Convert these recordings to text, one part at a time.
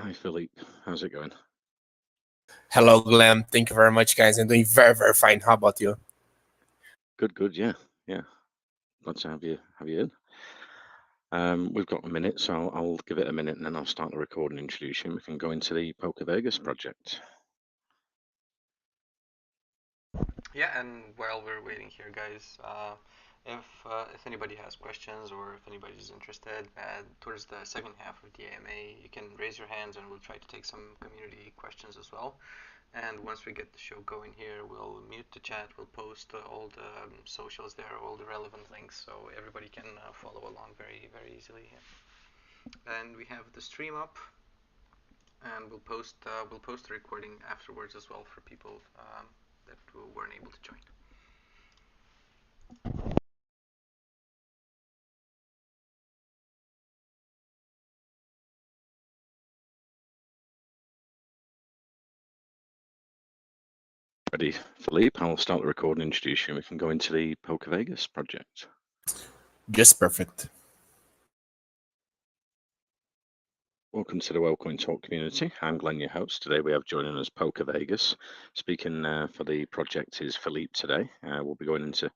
Hi, Philippe. How's it going? Hello, Glenn. Thank you very much, guys. I'm doing very, very fine. How about you? Good. Yeah. Glad to have you in. We've got a minute, so I'll give it a minute, and then I'll start the recording and introduce you. We can go into the Poker Vegas project. Yeah, and while we're waiting here, guys, if anybody has questions or if anybody's interested, towards the second half of the AMA, you can raise your hands and we'll try to take some community questions as well. And once we get the show going here, we'll mute the chat, we'll post all the socials there, all the relevant links, so everybody can follow along very, very easily here. And we have the stream up, and we'll post the recording afterwards as well for people that weren't able to join. Ready, Philippe? I'll start the recording and introduce you. We can go into the Poker Vegas project. Just perfect. Welcome to the Welcoming Talk community. I'm Glenn, your host. Today we have joining us Poker Vegas. Speaking for the project is Philippe today. We'll be going into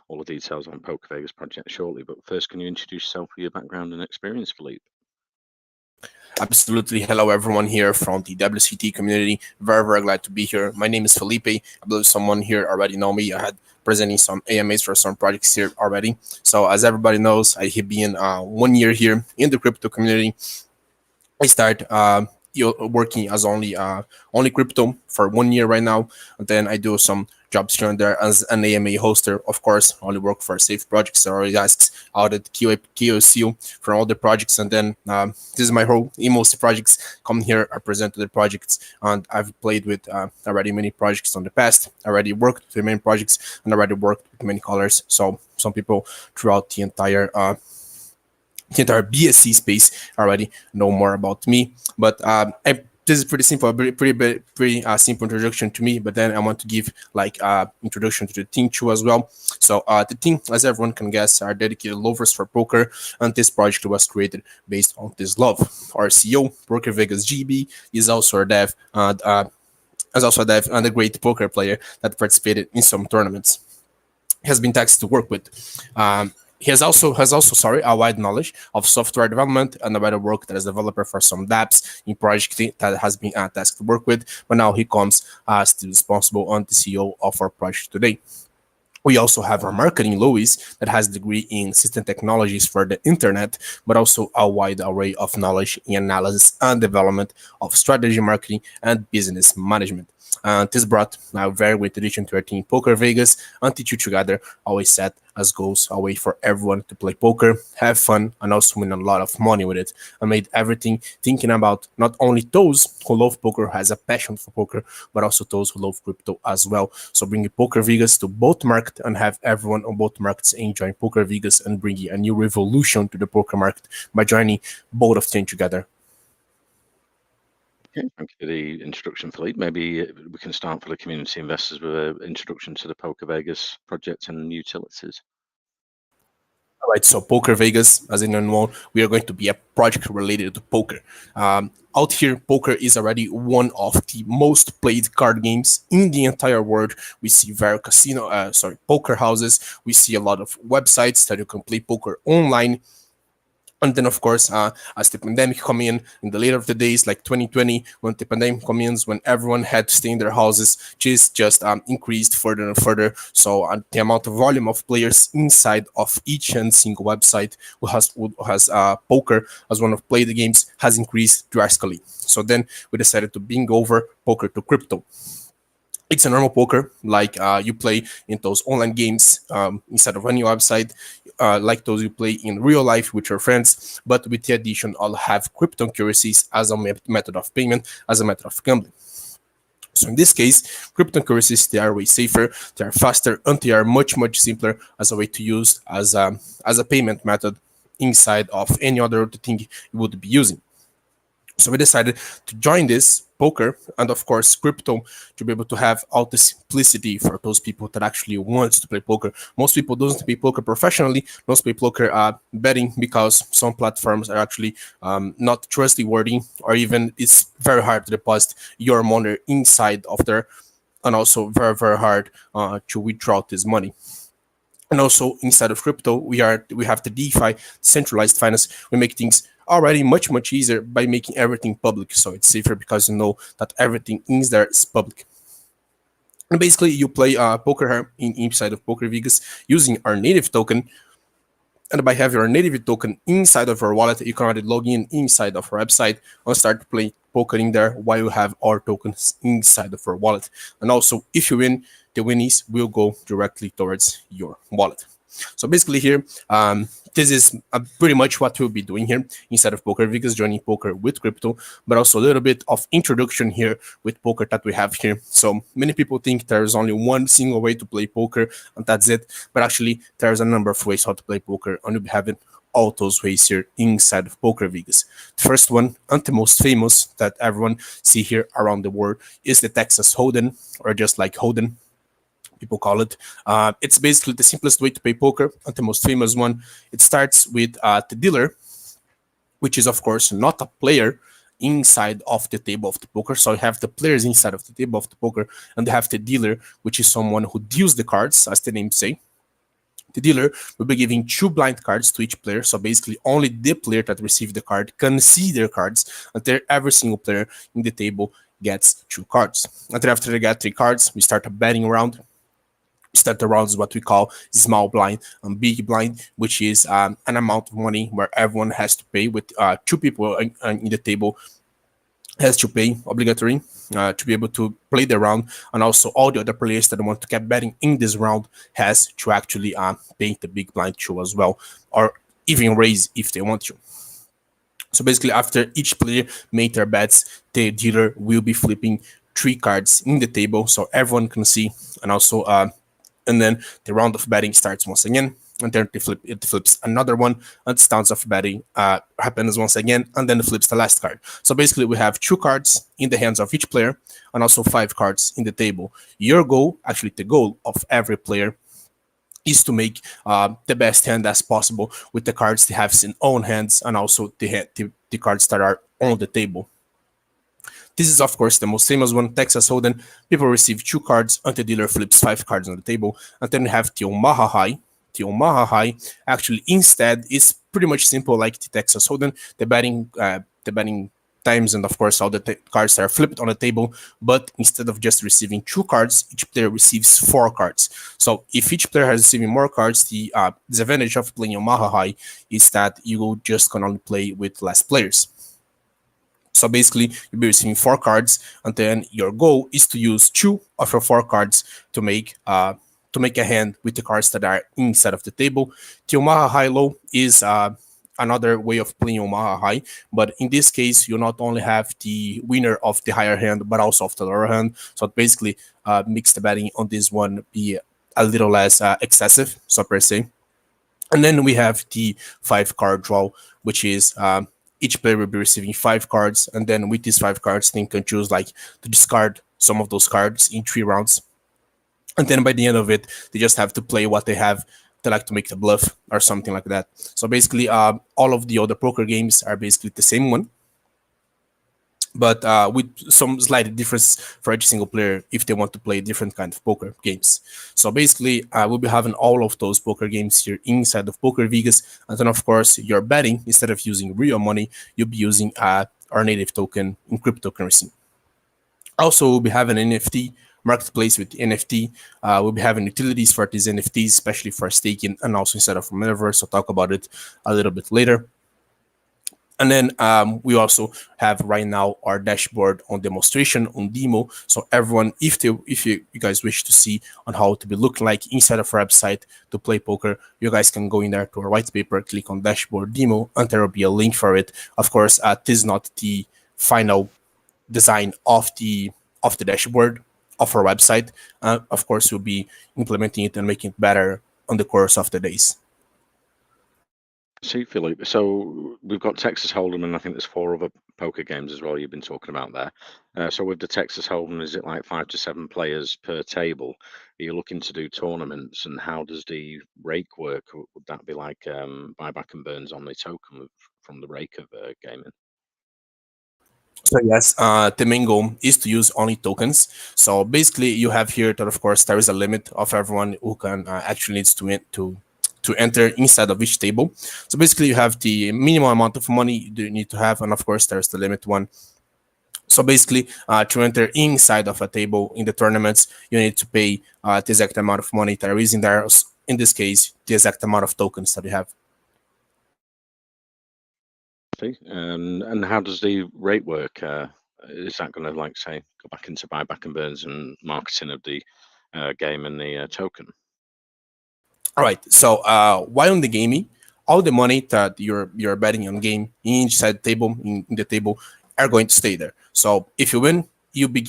all the details on Poker Vegas project shortly. But first, can you introduce yourself with your background and experience, Philippe? Absolutely. Hello, everyone here from the WCT community. Very, very glad to be here. My name is Felipe. I believe someone here already know me. I had presenting some AMAs for some projects here already. So as everybody knows, I have been 1 year here in the crypto community. I start working as only crypto for 1 year right now, and then I do some jobs here and there as an AMA hoster. Of course, only work for safe projects. I already asked audit QOC for all the projects, and then this is my role in most projects. Come here, I present to the projects, and I've played with already many projects on the past. I already worked with many projects, and already worked with many colors. So some people throughout the entire BSC space already know more about me. But this is pretty simple, pretty simple introduction to me. But then I want to give like introduction to the team too as well. So the team, as everyone can guess, are dedicated lovers for poker, and this project was created based on this love. Our CEO, Poker Vegas GB, is also a dev and a great poker player that participated in some tournaments. He has been tasked to work with. He has also a wide knowledge of software development and a better work as a developer for some dApps in project that has been tasked to work with. But now he comes as the responsible and the CEO of our project today. We also have our marketing Louis that has a degree in system technologies for the internet, but also a wide array of knowledge in analysis and development of strategy marketing and business management. This brought a very great addition to our team, Poker Vegas, and teach you together always set as goals a way for everyone to play poker, have fun, and also win a lot of money with it. I made everything thinking about not only those who love poker, has a passion for poker, but also those who love crypto as well. So bringing Poker Vegas to both markets and have everyone on both markets enjoying Poker Vegas and bringing a new revolution to the poker market by joining both of them together. Okay, thank you for the introduction, Philippe. Maybe we can start for the community investors with an introduction to the Poker Vegas project and utilities. All right, so Poker Vegas, as in know, we are going to be a project related to poker. Out here, poker is already one of the most played card games in the entire world. We see very poker houses. We see a lot of websites that you can play poker online. And then, of course, as the pandemic come in the later of the days, like 2020, when the pandemic comes in, when everyone had to stay in their houses, just increased further and further. So the amount of volume of players inside of each and single website who has poker as one of play the games has increased drastically. So then we decided to bring over poker to crypto. It's a normal poker, like you play in those online games instead of any website, like those you play in real life with your friends, but with the addition, I'll have cryptocurrencies as a method of payment, as a method of gambling. So in this case, cryptocurrencies, they are way safer, they are faster, and they are much, much simpler as a way to use as a payment method inside of any other thing you would be using. So we decided to join this poker and of course crypto to be able to have all the simplicity for those people that actually want to play poker. Most people don't play poker professionally, don't play poker betting because some platforms are actually not trustworthy, or even it's very hard to deposit your money inside of there, and also very very hard to withdraw this money. And also inside of crypto, we have the DeFi, centralized finance. We make things already much easier by making everything public, so it's safer because you know that everything in there is public. And basically, you play poker here inside of Poker Vegas using our native token, and by having your native token inside of our wallet, you can already log in inside of our website and start to play poker in there while you have our tokens inside of our wallet. And also, if you win, the winnings will go directly towards your wallet. So basically here, this is pretty much what we'll be doing here inside of Poker Vegas, joining poker with crypto, but also a little bit of introduction here with poker that we have here. So many people think there's only one single way to play poker and that's it, but actually there's a number of ways how to play poker, and we'll be having all those ways here inside of Poker Vegas. The first one, and the most famous that everyone see here around the world, is the Texas Hold'em, or just like Hold'em, people call it. It's basically the simplest way to play poker and the most famous one. It starts with the dealer, which is of course not a player inside of the table of the poker. So you have the players inside of the table of the poker, and they have the dealer, which is someone who deals the cards, as the name say. The dealer will be giving 2 blind cards to each player. So basically, only the player that received the card can see their cards, and every single player in the table gets 2 cards. And then after they get 3 cards, we start a betting round. Start the rounds what we call small blind and big blind, which is an amount of money where everyone has to pay, with 2 people in the table has to pay obligatory to be able to play the round, and also all the other players that want to keep betting in this round has to actually pay the big blind too as well, or even raise if they want to. So basically, after each player made their bets, the dealer will be flipping 3 cards in the table so everyone can see, and also and then the round of betting starts once again, and then it flips another one, and the stance of betting happens once again, and then it flips the last card. So basically, we have 2 cards in the hands of each player, and also 5 cards in the table. Your goal, actually the goal of every player, is to make the best hand as possible with the cards they have in own hands, and also the cards that are on the table. This is, of course, the most famous one, Texas Hold'em. People receive 2 cards, and the dealer flips 5 cards on the table. And then we have the Omaha High. The Omaha High actually instead is pretty much simple like the Texas Hold'em. The betting times, and of course all the cards are flipped on the table, but instead of just receiving 2 cards, each player receives 4 cards. So if each player has receiving more cards, the disadvantage of playing Omaha High is that you just can only play with less players. So basically, you'll be receiving 4 cards, and then your goal is to use 2 of your 4 cards to make a hand with the cards that are inside of the table. The Omaha High Low is another way of playing Omaha High, but in this case, you not only have the winner of the higher hand, but also of the lower hand. So it basically makes the betting on this one be a little less excessive, so per se. And then we have the 5 card draw, which is each player will be receiving 5 cards, and then with these 5 cards, they can choose like to discard some of those cards in 3 rounds. And then by the end of it, they just have to play what they have. They like to make the bluff or something like that. So basically, all of the other poker games are basically the same one, but with some slight difference for each single player if they want to play different kind of poker games. So basically, we'll be having all of those poker games here inside of Poker Vegas, and then of course, you're betting instead of using real money, you'll be using our native token in cryptocurrency. Also, we'll be having an NFT marketplace with NFT. We'll be having utilities for these NFTs, especially for staking, and also instead of metaverse. I'll talk about it a little bit later. And then we also have right now our dashboard on demonstration on demo. So everyone, if you guys wish to see on how to be looking like inside of our website to play poker, you guys can go in there to our white paper, click on dashboard demo, and there will be a link for it. Of course, this is not the final design of the dashboard of our website. Of course, we'll be implementing it and making it better on the course of the days. See, Philippe. So we've got Texas Hold'em, and I think there's four other poker games as well you've been talking about there. So with the Texas Hold'em, is it like 5 to 7 players per table? Are you looking to do tournaments, and how does the rake work? Would that be like buyback and burns on the token from the rake of gaming? So yes, the main goal is to use only tokens. So basically, you have here that of course there is a limit of everyone who can actually needs to enter inside of each table. So basically, you have the minimum amount of money you need to have, and of course there's the limit one. So basically, to enter inside of a table in the tournaments, you need to pay the exact amount of money that is in there. In this case, the exact amount of tokens that you have. See, and how does the rate work? Is that going to, like, say, go back into buyback and burns and marketing of the game and the token? All right. So while on the gaming, all the money that you're betting on game inside the table in the table are going to stay there. So if you win, you'll be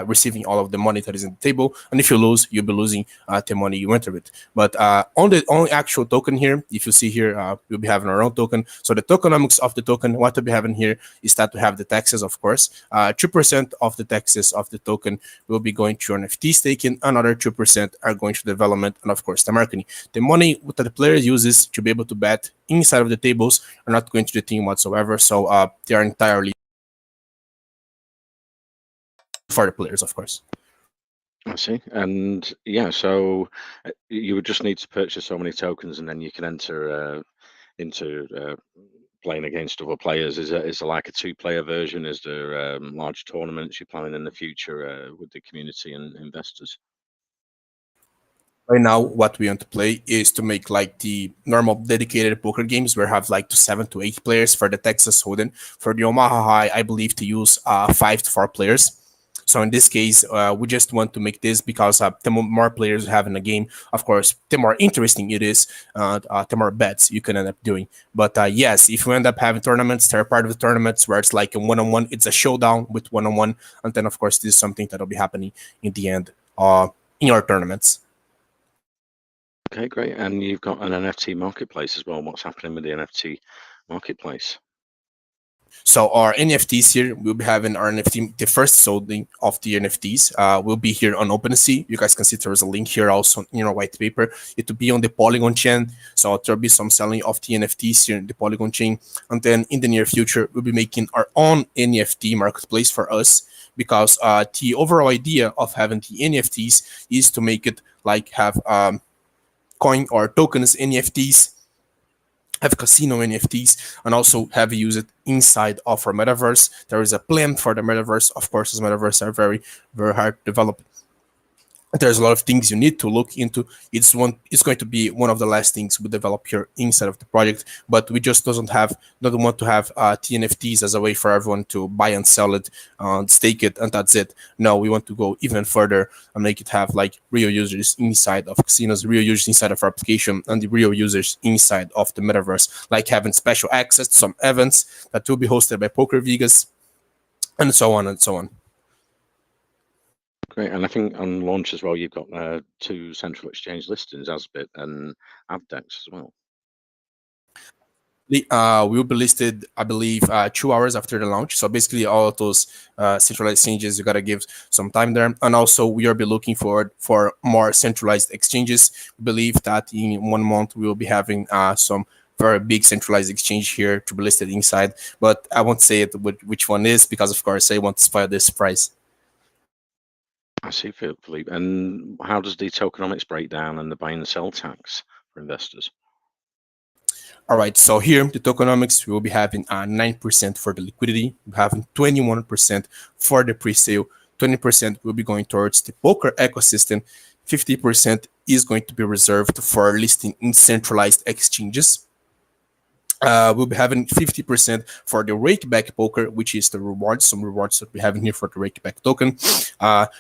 receiving all of the money that is in the table, and if you lose, you'll be losing the money you enter with. But on the actual token here, if you see here, we'll be having our own token. So the tokenomics of the token, what we'll be having here is that we have the taxes, of course. 2% of the taxes of the token will be going to NFT staking. Another 2% are going to development and, of course, the marketing. The money that the player uses to be able to bet inside of the tables are not going to the team whatsoever. So they are entirely for the players, of course. I see. And yeah, so you would just need to purchase so many tokens, and then you can enter into playing against other players. Is there like a two-player version? Is there large tournaments you're planning in the future with the community and investors? Right now, what we want to play is to make like the normal dedicated poker games where have like 7 to 8 players for the Texas Hold'em. For the Omaha High, I believe to use 5 to 4 players. So in this case, we just want to make this because the more players you have in the game, of course, the more interesting it is, the more bets you can end up doing. But yes, if you end up having tournaments, there are part of the tournaments where it's like a one-on-one, it's a showdown with one-on-one, and then of course this is something that'll be happening in the end in your tournaments. Okay, great. And you've got an NFT marketplace as well. What's happening with the NFT marketplace? So our NFTs here, we'll be having our NFT, the first solding of the NFTs will be here on OpenSea. You guys can see there's a link here also in your white paper. It will be on the Polygon chain. So there'll be some selling of the NFTs here in the Polygon chain. And then in the near future, we'll be making our own NFT marketplace for us because the overall idea of having the NFTs is to make it like have coin or tokens NFTs, have casino NFTs, and also have used it inside of our metaverse. There is a plan for the metaverse. Of course, as metaverse are very, very hard to develop. There's a lot of things you need to look into. It's going to be one of the last things we develop here inside of the project, but we just don't want to have TNFTs as a way for everyone to buy and sell it, stake it, and that's it. No, we want to go even further and make it have like real users inside of casinos, real users inside of our application, and the real users inside of the metaverse, like having special access to some events that will be hosted by Poker Vegas, and so on and so on. Great. And I think on launch as well, you've got 2 central exchange listings, Asbit and Avdex as well. Will be listed, I believe, 2 hours after the launch. So basically, all of those centralized exchanges, you gotta give some time there. And also, we are be looking forward for more centralized exchanges. We believe that in 1 month we will be having some very big centralized exchange here to be listed inside. But I won't say it which one is because, of course, I want to spoil this surprise. I see, Philippe. And how does the tokenomics break down and the buy and sell tax for investors? All right, so here the tokenomics we will be having 9% for the liquidity, we're having 21% for the pre-sale, 20% will be going towards the poker ecosystem, 50% is going to be reserved for listing in centralized exchanges. We'll be having 50% for the rakeback poker, which is the rewards, some rewards that we have in here for the rakeback token.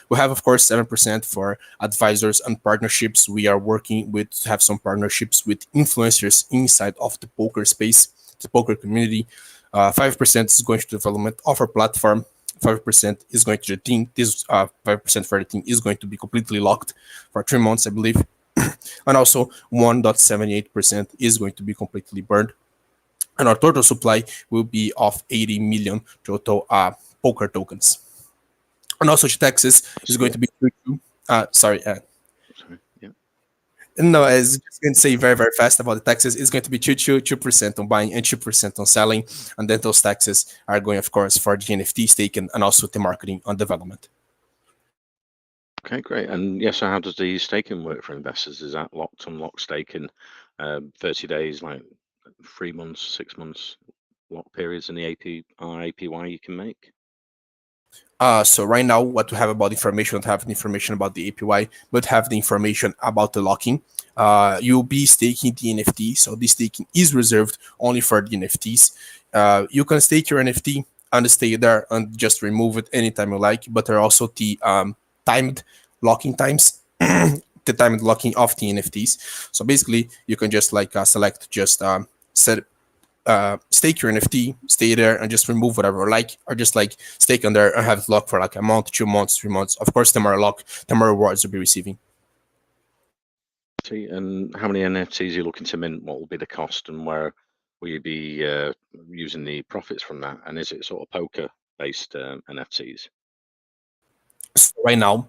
We'll have, of course, 7% for advisors and partnerships. We are working with to have some partnerships with influencers inside of the poker space, the poker community. 5% is going to development of our platform. 5% is going to the team. This 5% for the team is going to be completely locked for 3 months, I believe. And also 1.78% is going to be completely burned. And our total supply will be of 80 million total poker tokens. And also taxes is going to be sorry. Sorry. Yeah. No, I was just going to say very, very fast about the taxes. It's going to be 2% on buying and 2% on selling. And then those taxes are going, of course, for the NFT staking and also the marketing and development. Okay, great. And yeah, so how does the staking work for investors? Is that locked, unlocked staking, 30 days, like 3 months, 6 months lock periods in the APY you can make? So right now, what we have about information, don't have the information about the APY, but have the information about the locking. You'll be staking the NFT, so this staking is reserved only for the NFTs. You can stake your NFT and stay there and just remove it anytime you like, but there are also the timed locking times, the timed locking of the NFTs. So basically, you can just like select just set stake your NFT, stay there, and just remove whatever like, or just like stake on there and have it locked for like a month, 2 months, 3 months. Of course, the more lock, the more rewards you'll be receiving. See, and how many NFTs are you looking to mint? What will be the cost, and where will you be using the profits from that? And is it sort of poker-based NFTs? So right now,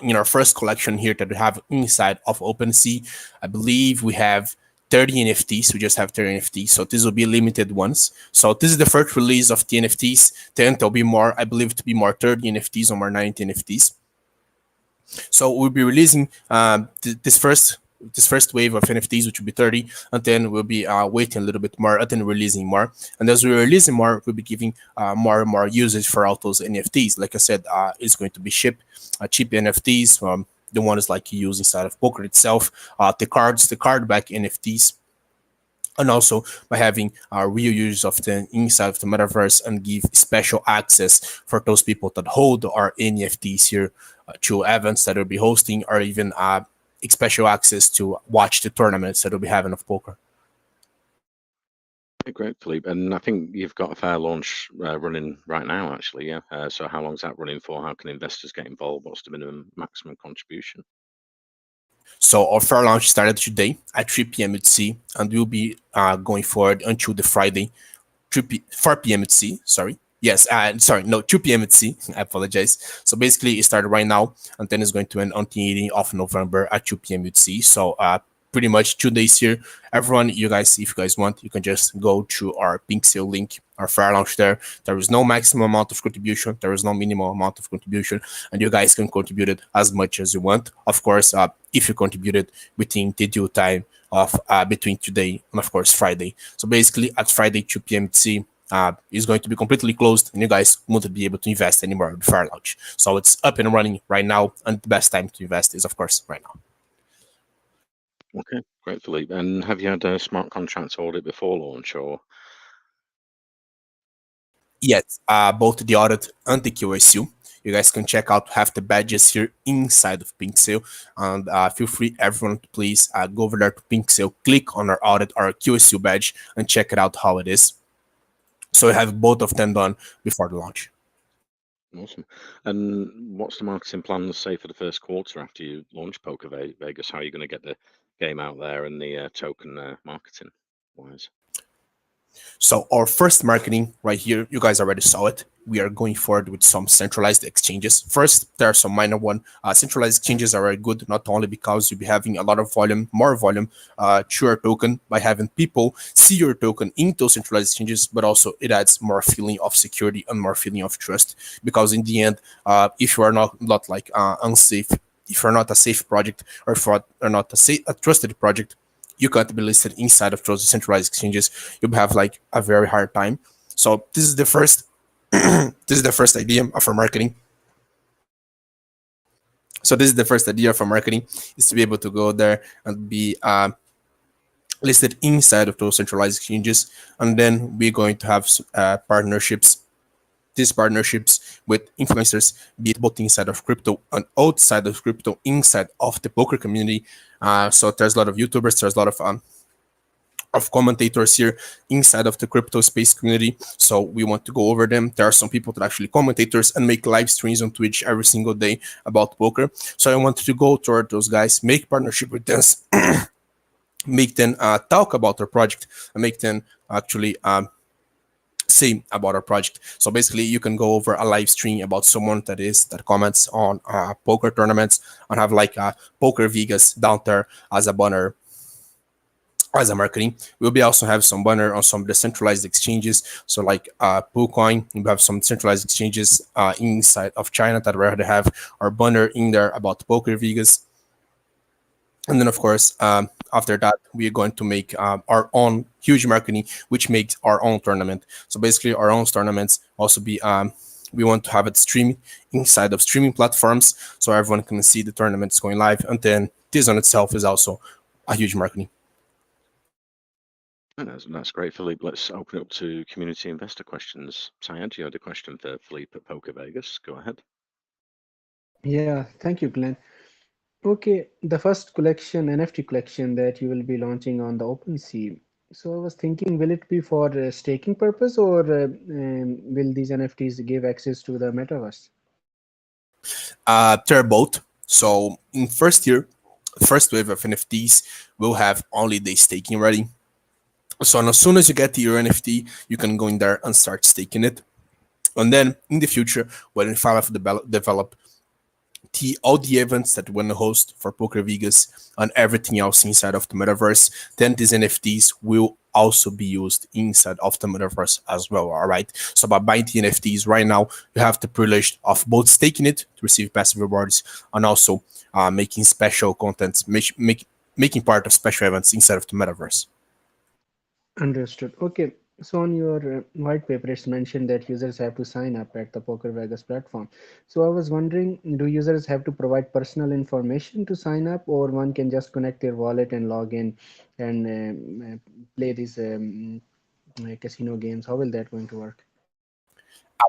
in our first collection here that we have inside of OpenSea, I believe we have 30 NFTs. We just have 30 NFTs. So this will be limited ones. So this is the first release of the NFTs. Then there'll be more, I believe, to be more 30 NFTs or more 90 NFTs. So we'll be releasing this first wave of NFTs, which will be 30, and then we'll be waiting a little bit more, and then releasing more. And as we're releasing more, we'll be giving more and more usage for all those NFTs. Like I said, it's going to be cheap NFTs. The ones like you use inside of poker itself, the card back NFTs, and also by having real use of the inside of the metaverse and give special access for those people that hold our NFTs here to events that will be hosting, or even special access to watch the tournaments that will be having of poker. Okay, great, Philippe. And I think you've got a fair launch running right now, actually. Yeah. So how long is that running for? How can investors get involved? What's the minimum, maximum contribution? So our fair launch started today at 3 p.m. UTC, and we'll be going forward until the Friday, 4 p.m. UTC. Sorry. Yes, sorry, no, 2 p.m. UTC. I apologize. So basically, it started right now, and then it's going to end on the 18th of November at 2 p.m. UTC. So pretty much 2 days here. Everyone, you guys, if you guys want, you can just go to our pink sale link, our fair launch there. There is no maximum amount of contribution. There is no minimum amount of contribution, and you guys can contribute it as much as you want. Of course, if you contributed within the due time of between today and of course Friday. So basically, at Friday 2 p.m. UTC, is going to be completely closed, and you guys won't be able to invest anymore in the fair launch. So it's up and running right now, and the best time to invest is, of course, right now. Okay, great, Philippe. And have you had a smart contracts audit before launch, or? Yes, both the audit and the QSU. You guys can check out half the badges here inside of Pinksale, and feel free, everyone, to please go over there to Pinksale, click on our audit, our QSU badge, and check it out how it is. So we have both of them done before the launch. Awesome. And what's the marketing plan, say, for the first quarter after you launch Poker Vegas? How are you going to get the game out there and the token marketing wise? So our first marketing right here, you guys already saw it. We are going forward with some centralized exchanges. First, there are some minor one. Centralized exchanges are very good, not only because you'll be having a lot of volume, more volume to your token by having people see your token in those centralized exchanges, but also it adds more feeling of security and more feeling of trust. Because in the end, if you are not like unsafe, if you're not a safe project, or if you are not a trusted project, you can't be listed inside of those centralized exchanges. You'll have like a very hard time. So this is the first this is the first idea of our marketing. So this is the first idea for marketing, is to be able to go there and be listed inside of those centralized exchanges. And then we're going to have partnerships, these partnerships with influencers, be it both inside of crypto and outside of crypto, inside of the poker community. So there's a lot of YouTubers, there's a lot of of commentators here inside of the crypto space community. So we want to go over them. There are some people that actually commentators and make live streams on Twitch every single day about poker. So I wanted to go toward those guys, make partnership with them, make them talk about their project, and make them actually say about our project. So basically, you can go over a live stream about someone that comments on poker tournaments and have like Poker Vegas down there as a banner, as a marketing. We'll be also have some banner on some decentralized exchanges. So like PooCoin, we have some centralized exchanges inside of China that we already have our banner in there about Poker Vegas. And then, of course, after that, we are going to make our own huge marketing, which makes our own tournament. So basically, our own tournaments also be. We want to have it streaming inside of streaming platforms, so everyone can see the tournaments going live. And then this on itself is also a huge marketing. And that's great, Philippe. Let's open up to community investor questions. Syed, you had a question for Philippe at Poker Vegas. Go ahead. Yeah, thank you, Glenn. Okay, the first collection, NFT collection that you will be launching on the OpenSea. So I was thinking, will it be for staking purpose, or will these NFTs give access to the metaverse? They're both. So in first year, first wave of NFTs will have only the staking ready. So as soon as you get your NFT, you can go in there and start staking it. And then in the future, when we have develop all the events that we're going to host for Poker Vegas and everything else inside of the metaverse, then these NFTs will also be used inside of the metaverse as well. All right. So by buying the NFTs right now, you have the privilege of both staking it to receive passive rewards and also making special contents, making part of special events inside of the metaverse. Understood. Okay. So on your white paper, it's mentioned that users have to sign up at the Poker Vegas platform. So I was wondering, do users have to provide personal information to sign up, or one can just connect their wallet and log in and play these casino games? How will that going to work?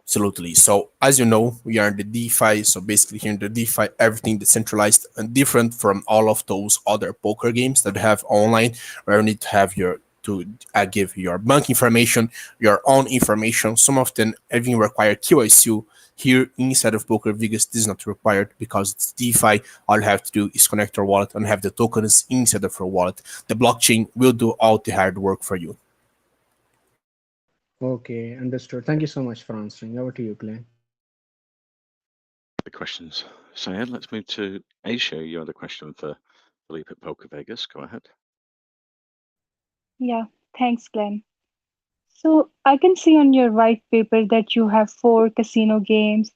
Absolutely. So as you know, we are in the DeFi. So basically here in the DeFi, everything decentralized and different from all of those other poker games that we have online, where you need to have your to give your bank information, your own information. Some of them even require QIC. Here inside of Poker Vegas, this is not required because it's DeFi. All you have to do is connect your wallet and have the tokens inside of your wallet. The blockchain will do all the hard work for you. Okay, understood. Thank you so much for answering. Over to you, Glenn. The questions. Syed, let's move to Asia. You had a question for Philippe at Poker Vegas. Go ahead. Yeah, thanks, Glenn. So I can see on your white paper that you have four casino games.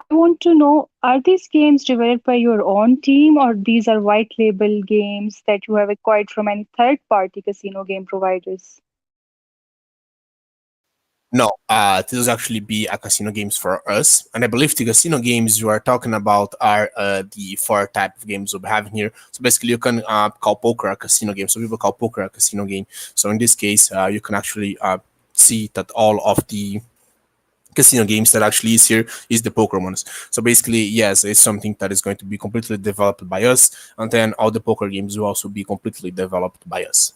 I want to know, are these games developed by your own team, or these are white label games that you have acquired from any third party casino game providers? No, this will actually be a casino games for us, and I believe the casino games you are talking about are the four type of games we'll be having here. So basically, you can call poker a casino game. So people call poker a casino game. So in this case, you can actually see that all of the casino games that actually is here is the poker ones. So basically, yes, it's something that is going to be completely developed by us, and then all the poker games will also be completely developed by us.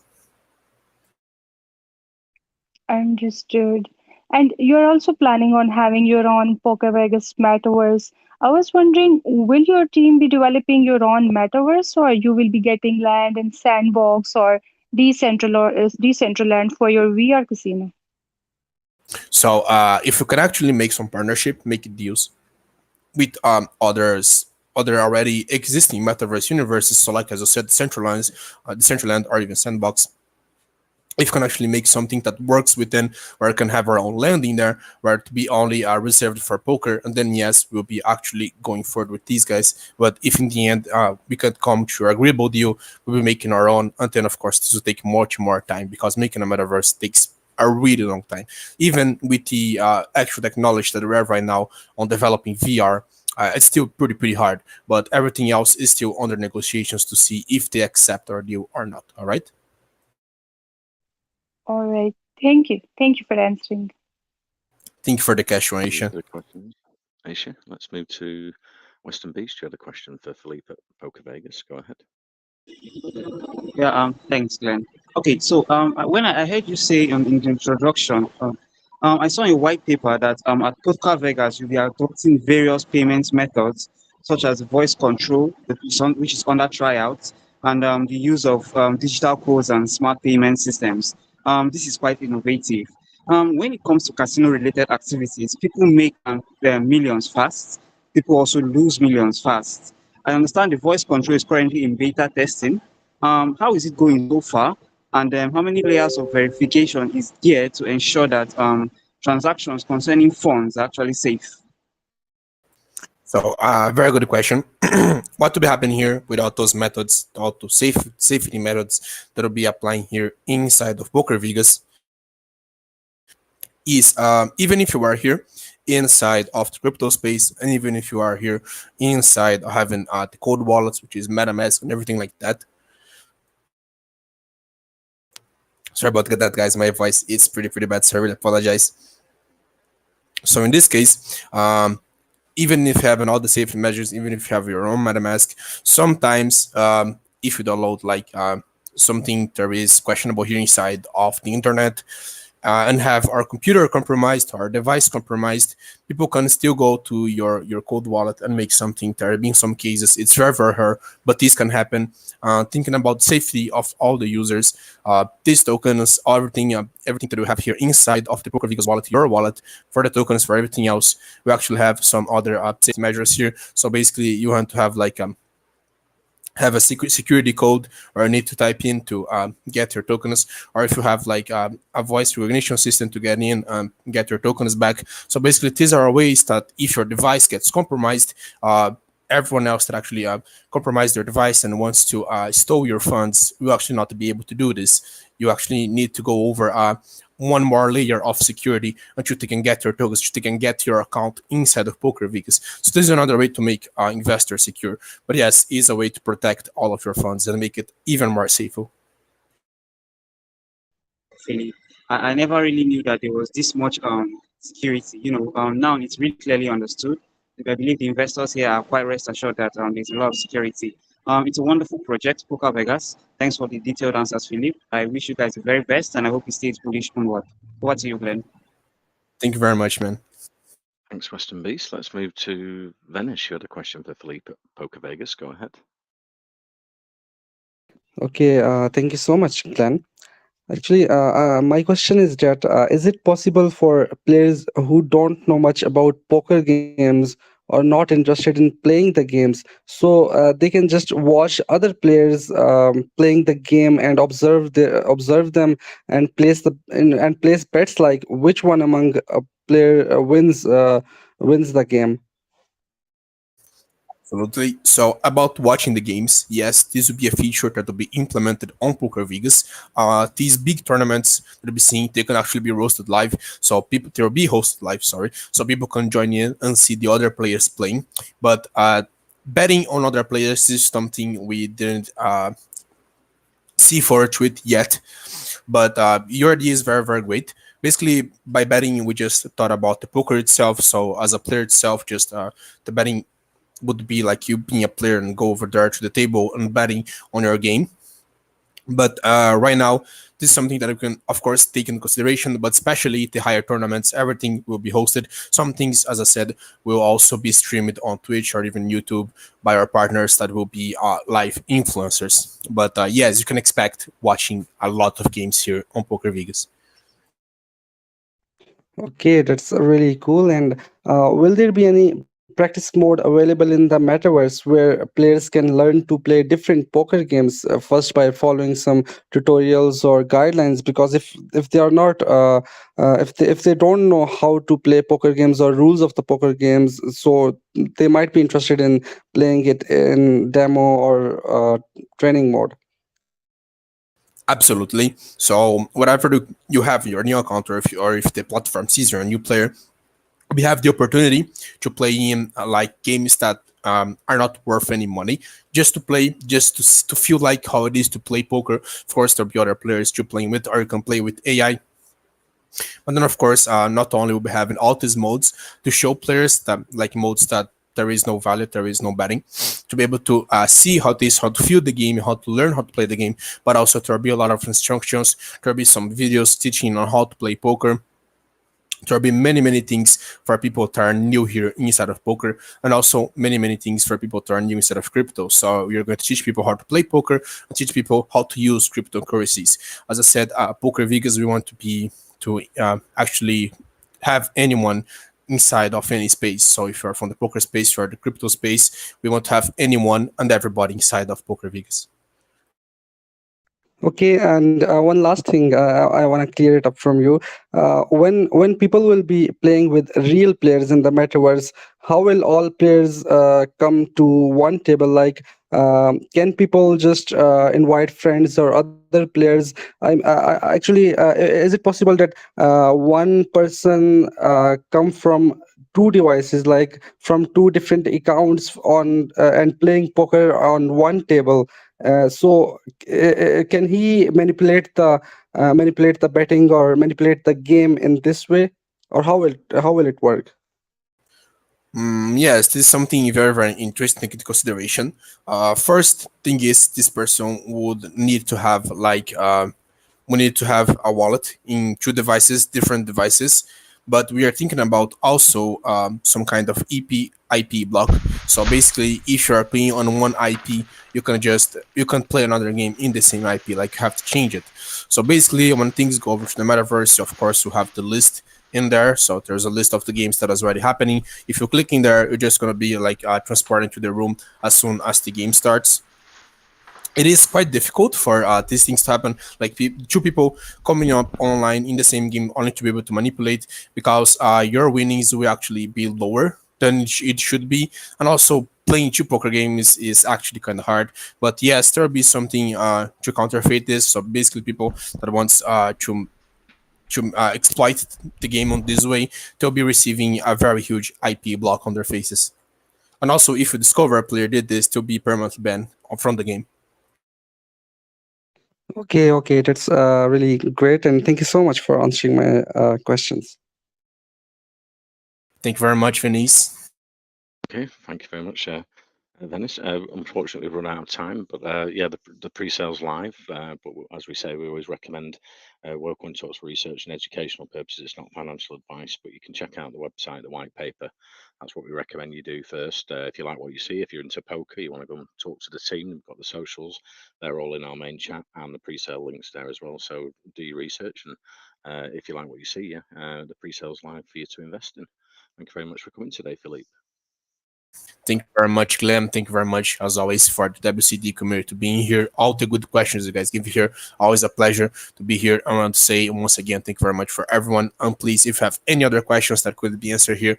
Understood. And you're also planning on having your own Poker Vegas metaverse. I was wondering, will your team be developing your own metaverse, or you will be getting land in Sandbox or Decentraland for your VR casino? So if you can actually make some partnership, make deals with other already existing metaverse universes. So like as I said, Decentraland or even Sandbox. If you can actually make something that works within where I can have our own landing there, where to be only reserved for poker, and then yes, we'll be actually going forward with these guys. But if in the end we can come to an agreeable deal, we'll be making our own, and then of course this will take much more time because making a metaverse takes a really long time. Even with the actual technology that we have right now on developing VR, it's still pretty hard. But everything else is still under negotiations to see if they accept our deal or not. All right. All right. Thank you. Thank you for answering. Thank you for the cash Thank you donation. for the questions. Asia, let's move to Western Beast. You had a question for Philippe at Poker Vegas. Go ahead. Yeah, thanks, Glenn. Okay, so when I heard you say in the introduction, I saw in a white paper that at Coca Vegas you'll be adopting various payment methods such as voice control, which is under tryout, and the use of digital codes and smart payment systems. This is quite innovative. When it comes to casino-related activities, people make millions fast. People also lose millions fast. I understand the voice control is currently in beta testing. How is it going so far? And how many layers of verification is there to ensure that transactions concerning funds are actually safe? So, very good question. What will be happening here without those methods, all those safety methods that will be applying here inside of Poker Vegas is even if you are here inside of the crypto space, and even if you are here inside of having the cold wallets, which is MetaMask and everything like that. Sorry about that, guys. My voice is pretty bad. So I really apologize. So in this case, even if you have all the safety measures, even if you have your own MetaMask, sometimes if you download like something that is questionable here inside of the internet, and have our computer compromised, our device compromised, people can still go to your cold wallet and make something terrible. In some cases, it's very hard, but this can happen. Thinking about safety of all the users, these tokens, everything that we have here inside of the Poker Vegas wallet, your wallet, for the tokens, for everything else, we actually have some other safety measures here. So basically, you want to have like have a security code or need to type in to get your tokens, or if you have like a voice recognition system to get in and get your tokens back. So basically these are ways that if your device gets compromised, everyone else that actually compromised their device and wants to steal your funds will actually not be able to do this. You actually need to go over one more layer of security until they can get your tokens, until they can get your account inside of Poker Vegas. So this is another way to make investors secure. But yes, is a way to protect all of your funds and make it even more safer. Philly. I never really knew that there was this much security. Now it's really clearly understood. I believe the investors here are quite rest assured that there's a lot of security. It's a wonderful project, Poker Vegas. Thanks for the detailed answers, Philip. I wish you guys the very best, and I hope you stay bullish onward. Over to you, Glenn. Thank you very much, man. Thanks, Western Beast. Let's move to Venice. You had a question for Philippe at Poker Vegas. Go ahead. Okay, thank you so much, Glenn. Actually, my question is that is it possible for players who don't know much about poker games or not interested in playing the games, so they can just watch other players playing the game and observe them and and place bets like which one among a player wins the game? Absolutely. So about watching the games, yes, this will be a feature that will be implemented on Poker Vegas. These big tournaments that will be seen, they can actually be roasted live. So people, they will be hosted live. Sorry, so people can join in and see the other players playing. But betting on other players is something we didn't see for a tweet yet. But your idea is very great. Basically, by betting, we just thought about the poker itself. So as a player itself, just the betting would be like you being a player and go over there to the table and betting on your game. But right now, this is something that we can, of course, take into consideration, but especially the higher tournaments, everything will be hosted. Some things, as I said, will also be streamed on Twitch or even YouTube by our partners that will be live influencers. But yes, you can expect watching a lot of games here on Poker Vegas. Okay, that's really cool. And will there be any practice mode available in the metaverse where players can learn to play different poker games first by following some tutorials or guidelines? Because if they are not if they don't know how to play poker games or rules of the poker games, so they might be interested in playing it in demo or training mode. Absolutely. So whatever you have your new account, or if the platform sees you're a new player, we have the opportunity to play in like games that are not worth any money, just to play, just to feel like how it is to play poker. Of course, there'll be other players to playing with, or you can play with AI. But then, of course, not only will be having all these modes to show players that like modes that there is no value, there is no betting, to be able to see how this, how to feel the game, how to learn how to play the game, but also there will be a lot of instructions, there will be some videos teaching on how to play poker. There will be many things for people that are new here inside of poker, and also many things for people that are new inside of crypto. So we're going to teach people how to play poker and teach people how to use cryptocurrencies. As I said, Poker Vegas, we want to be to actually have anyone inside of any space. So if you're from the poker space, you're the crypto space, we want to have anyone and everybody inside of Poker Vegas. Okay, and one last thing, I want to clear it up from you. When people will be playing with real players in the metaverse, how will all players come to one table? Like, can people just invite friends or other players? Actually, is it possible that one person come from two devices, like from two different accounts on and playing poker on one table? Can he manipulate the betting or manipulate the game in this way, or how will it work? Yes, this is something very interesting to consideration. First thing is this person would need to have like we need to have a wallet in two devices, different devices. But we are thinking about also some kind of IP block. So basically, if you are playing on one IP, you can play another game in the same IP. Like you have to change it. So basically, when things go over to the metaverse, of course, you have the list in there. So there's a list of the games that is already happening. If you click in there, you're just gonna be like transported to the room as soon as the game starts. It is quite difficult for these things to happen, like two people coming up online in the same game only to be able to manipulate, because your winnings will actually be lower than it should be, and also playing two poker games is actually kind of hard. But yes, there will be something to counterfeit this. So basically people that wants to exploit the game on this way, they'll be receiving a very huge IP block on their faces. And also, if you discover a player did this, they'll be permanently banned from the game. Okay, that's really great, and thank you so much for answering my questions. Thank you very much, Venice. Okay, thank you very much, Venice. Unfortunately, we've run out of time, but yeah, the pre-sale's live. But as we say, we always recommend Worldcoin Talks for research and educational purposes. It's not financial advice, but you can check out the website, the white paper. That's what we recommend you do first. If you like what you see, if you're into poker, you want to go and talk to the team. We've got the socials; they're all in our main chat, and the pre-sale links there as well. So do your research, and if you like what you see, yeah, the pre-sale's live for you to invest in. Thank you very much for coming today, Philippe. Thank you very much, Glenn. Thank you very much, as always, for the WCD community being here. All the good questions you guys give here. Always a pleasure to be here. I want to say once again, thank you very much for everyone. And please, if you have any other questions that could be answered here,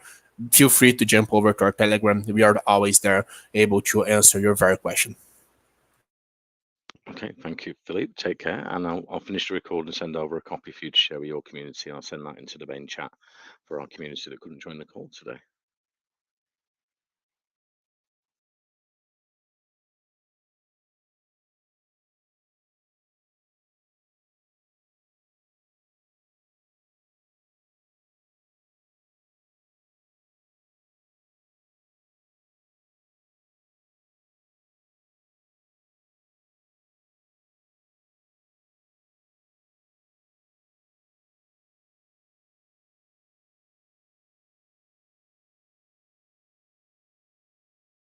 feel free to jump over to our Telegram. We are always there, able to answer your very question. Okay, thank you, Philippe. Take care, and I'll finish the record and send over a copy for you to share with your community. I'll send that into the main chat for our community that couldn't join the call today.